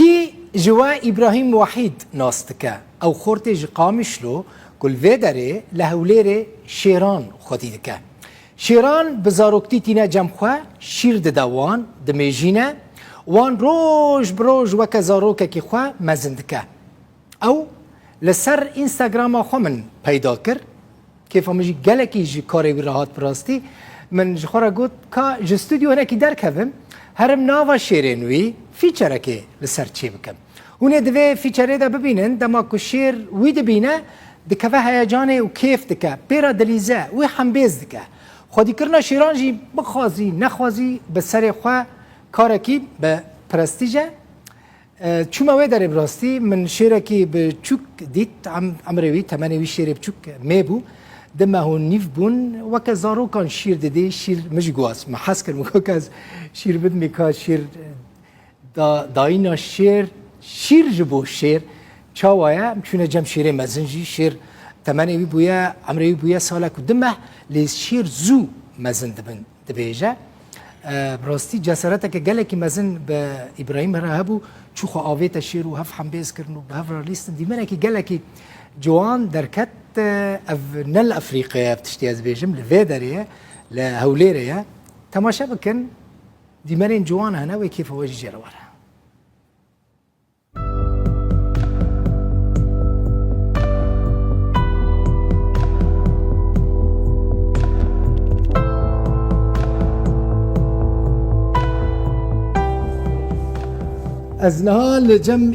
کی جوا ابراهیم وحید ناستکه او خورت قامشلو کل وی داره لهولیر شیران خودی دکه شیران بزاروکتی تینا جمخوا شیر دوان دمیجینه وان روش بروش وک زاروکه کی خوا مزندکه او لسر اینستاگرام خو من پیدا کرد کیف مجی گلکی جی کاری وی راحت براستی من جخورا گوت که جستودیو هنکی درکوم هرم ناوا شیرین وی فیچره که لسر چی بکم اونه دوی فیچره دا ببینن دما که شیر وی دبینه دکوه هیجانه و کیف دکه پیرا دلیزه وی حنبیز دکه خودی کرنا شیران جی بخوازی نخوازی به سر خواه کارکی به پرستیجه چوما وی در براستی من شیرکی به چوک دیت عمروی تمنوی شیر بچوک میبو دمه هون نیف بون وک زارو کان شیر دده شیر مجگواس ما حس کرد مکو که از شیر بد میکا شیر داینا شیر جبو شیر چاوایا چونه جم شیر مزنجی شیر تمنوی بویا عمروی بویا سالا کو دمه لیز شیر زو مزن دبیجه براستی جسارته که گلکی مزن به ابراهیم رهبو چو خو آویت شیر و هف حنبیز کرنو به هف رالیستن دیمنه که گلکی جوان درکت نل افریقیا بتشتي از بيجم لفيدريا لهوليريا تماشا بكن دي مرين جوان هنا وكيف هو يجي ورا از نهال جم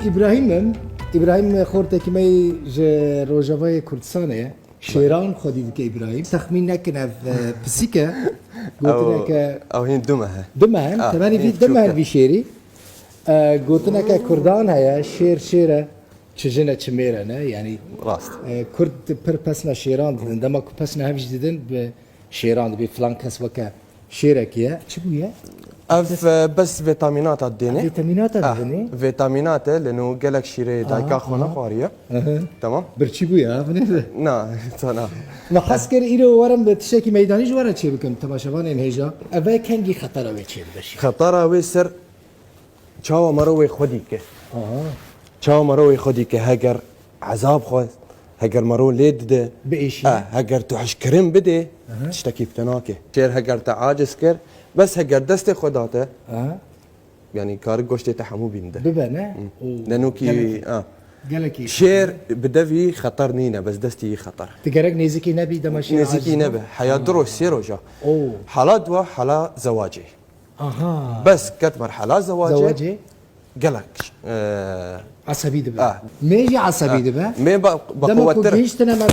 ابراهیم خورده که می روجاوای کردستانه شیران خودی که ابراهیم تخمین نکنه پسیکه گوتنه که او هین دمه تمانی وی دمه وی شیری گوتنه که کردان هیا شیره چجنه چمیره نه یعنی راست کرد پر پسنا شیران دیدن دما که پسنا همیش دیدن به شیران بی فلان کس وکه شیره کیه چی بویه؟ اف بس فيتامينات الدنيا فيتامينات الدنيا فيتامينات لانه قالك شيري دايكا خونا قاريه تمام برچی بویا بنه نه تنا ما خاص کر ایرو ورم به تشکی میدانی جواره چی بکن تماشاوان این هجا اوه کنگی خطر اوه چی بشی خطر اوه سر چاو مروي خودی که چاو مروي خودی که هگر عذاب خود هگر مرو لید ده بإيشي هگر تو حش کرم بده تشتكي بتناكه شير هگر تعاجز كر بس هگر دست خداته يعني كار گوشت تحمو بينده ببنه لانه كي قالك شير بدفي خطر نينا بس دستي خطر تقرق نيزكي نبي دمشي نيزكي نبي حياة دروش سيروجا حالات دوا حالة زواجي بس كتمر حالات زواجي قالك عصبي دبا ميجي عصبي دبا مي بقوتر دمكو جيشتنا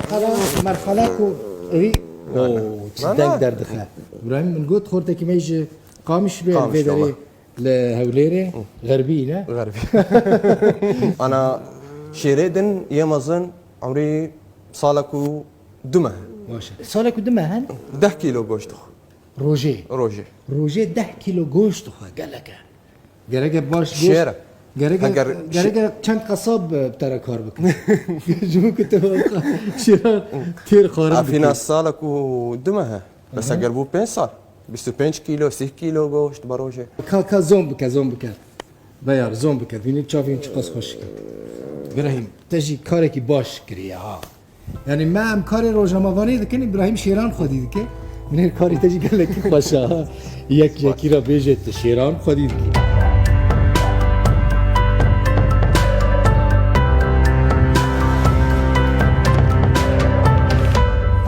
مرحلة كو تدق دردخه ابراهيم من قلت خورتك ميجي قامش بيدري لهوليري غربي نه غربي انا شيريدن يمازن عمري صالكو دمه ماشي صالكو دمه هن 10 كيلو گوشت روجي 10 كيلو گوشت قالك قالك باش شيره گرگ چند قصاب بتره کار بکنه جو كنت شيران كثير خارج فينا صالك ودمها بس اگر بو 5 سال 25 كيلو 6 كيلو گوشت بروجه کا زوم بك بيار زوم بك ببینید چاوین چه قص خوش کرد ابراهیم تجی کاری کی باش کریه ها یعنی ما هم کار روزنامه‌وانی دکن ابراهیم شیران خودی دکه من کاری تجی گله کی خوشه یکی را بیجت شیران خودی دکه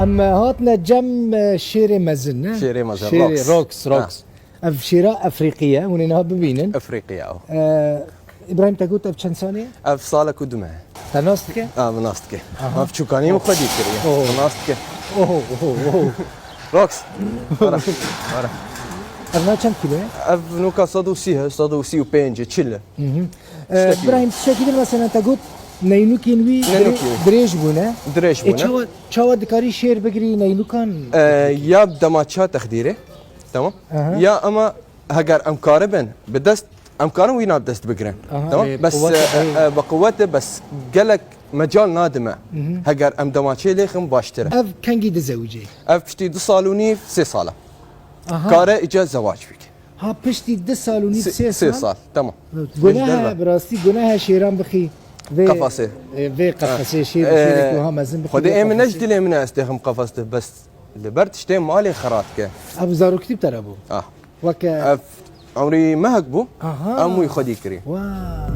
اما هاتنا جم شيري مزن شيري روكس اف شيرة افريقيه ونها ببينن افريقيا ابراهيم تقول اف چند ثانيه اف صالك ودمه تناستك مناستك اف چوكاني مخدي كريا مناستك اوه روكس ورا انا چند كيلو اف نوكا صدوسي وبينج تشيل ابراهيم شكل مثلا تقول نينوكين دريج بونه چاو دكاري شير بگري نينوكان يا دماچا تخديره تمام يا اما هگر امكاربن بدست امكانه وينا بدست بگرن تمام بس بقوته بس قالك مجال نادمه هگر ام دماچي ليخم باشتره اف كانجي دزوجي اف بشتي 2 سالوني 3 ساله كاره اجا زواج فيك ها پشتی 2 سال و نیم 3 سه سال سال تمام گناه براستی گناه شیران بخی و قفصه. و قفصه شیر که هم مزن بخی خود ایم نجدی لی من استخدم قفصته بس لبرت شتي مالي خرات كه ابو زاروکتی بتر ابو وك عمري ما هكبو اها امو يخدي كري واو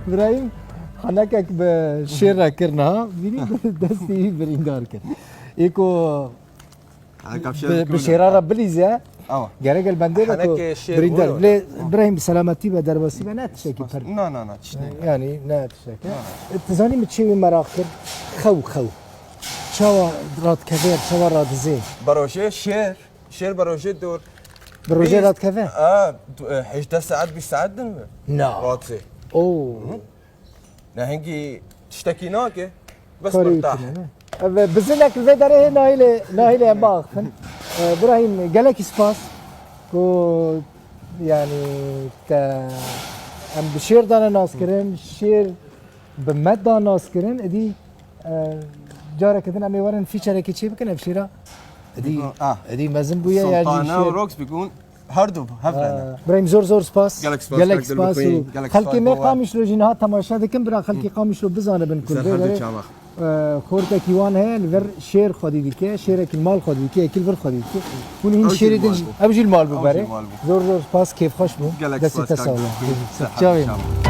ابراهيم حنكك بشيرة كرنا بيني دستي بريندار كر ايكو بشيرة ربليزة اه جارج البنديرة حنك شير بريندار بولو. ليه ابراهيم بسلامتي بدر بس ما تشكي فر نا تشتي يعني لا تشكي تزاني متشوي مراخر خو شوا راد كبير شوا راد زين بروشي شير بروشي دور بروجي راد كبير حيش 10 ساعات بيساعدن لا واكسي اوه نهنجي تشتكيناك بس كوري مرتاح بزنك الفيدري نايلة باخ ابراهيم قالك سباس كو يعني ك ام بشير دانا ناس كرن شير بمد دانا ناس كرن ادي جارة كدنا امي ورن في شركة شي بكنا بشيرة ادي مازن بويا يا سلطانة وروكس بيكون هردو هفلنا ابراهيم زور سباس قالك سباس، قالك قالك سباس دلبخوين، قالك خلقي سباس ما بوا. قامش لو جينها تماشا دكم برا خلقي قامش لو بزانه بن كل هردو شامخ خورتا كيوان هي الفر شير خدي ديكي شيرك المال خدي ديكي كل فر خدي ديكي وني أوجي شير المال دنج بو. ابجي المال أوجي بباري المال بو. زور سباس كيف خوش بو قالك دستي سباس، قالك تساولا دلبخوين. صحة جاوي إن شاء الله.